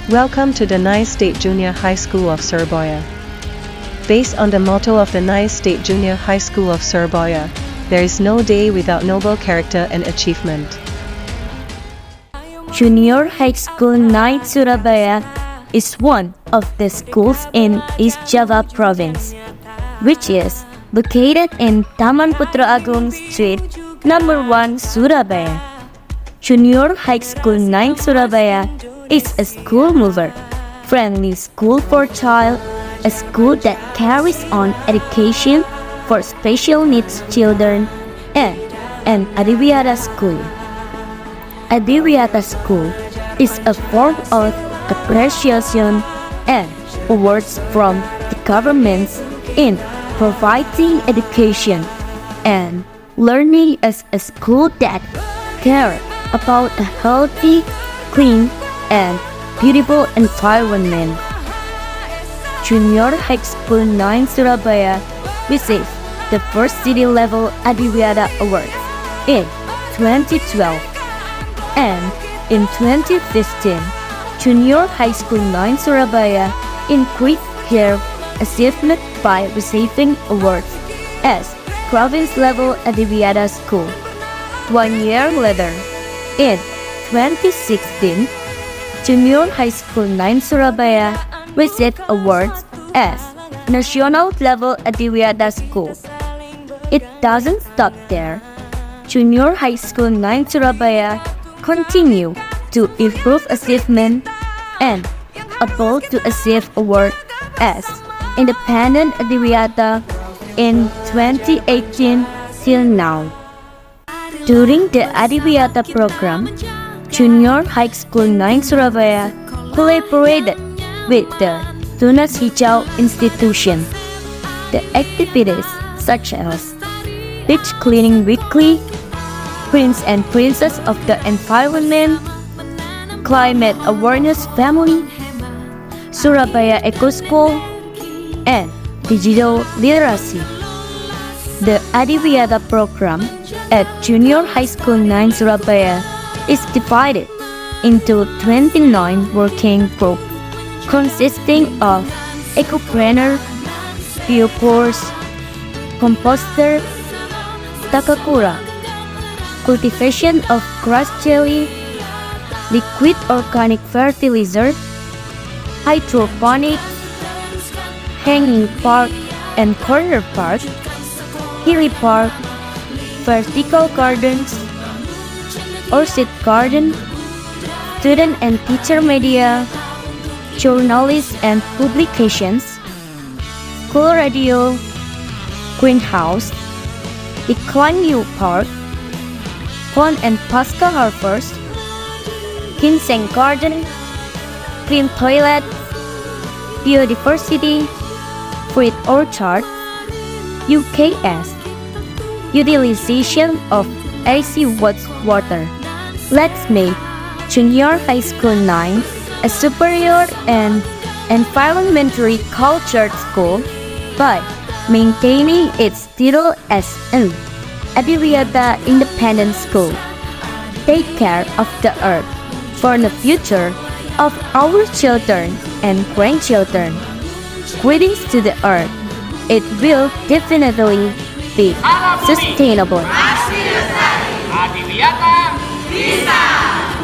Welcome to the Nice State Junior High School of Surabaya. Based on the motto of the Nice State Junior High School of Surabaya, there is no day without noble character and achievement. Junior High School 9 Surabaya is one of the schools in East Java Province, which is located in Taman Putra Agung Street, number 1, Surabaya. Junior High School 9 Surabaya is a school mover, friendly school for child, a school that carries on education for special needs children, and an Adiwiyata school. Adiwiyata school is a form of appreciation and awards from the governments in providing education and learning as a school that cares about a healthy, clean, and beautiful environment. Junior High School 9 Surabaya received the first city-level Adiwiyata Award in 2012, and in 2015, Junior High School 9 Surabaya increased their achievement by receiving awards as province-level Adiwiyata School. 1 year later, in 2016, Junior High School 9 Surabaya received awards as national-level Adiwiyata School. It doesn't stop there. Junior High School 9 Surabaya continue to improve achievement and able to achieve award as Independent Adiwiyata in 2018 till now. During the Adiwiyata program, Junior High School 9 Surabaya collaborated with the Tunas Hijau Institution. The activities such as Beach Cleaning Weekly, Prince and Princess of the Environment, Climate Awareness Family, Surabaya Eco School, and Digital Literacy. The Adiwiyata program at Junior High School 9 Surabaya is divided into 29 working groups consisting of ecopreneur, biopores, composter, takakura, cultivation of grass jelly, liquid organic fertilizer, hydroponics, hanging park and corner park, hilly park, vertical gardens, orchid garden, student and teacher media, journalists and publications, school radio, greenhouse, Decline New Park, Pond and Pasca Harvest, ginseng garden, clean toilet, biodiversity, fruit orchard, UKS, utilization of AC water. Let's make Junior High School 9 a superior and environmentally cultured school by maintaining its title as an Adiwiyata Independent School. Take care of the earth for the future of our children and grandchildren. Greetings to the earth. It will definitely be sustainable. Adiwiyata bisa.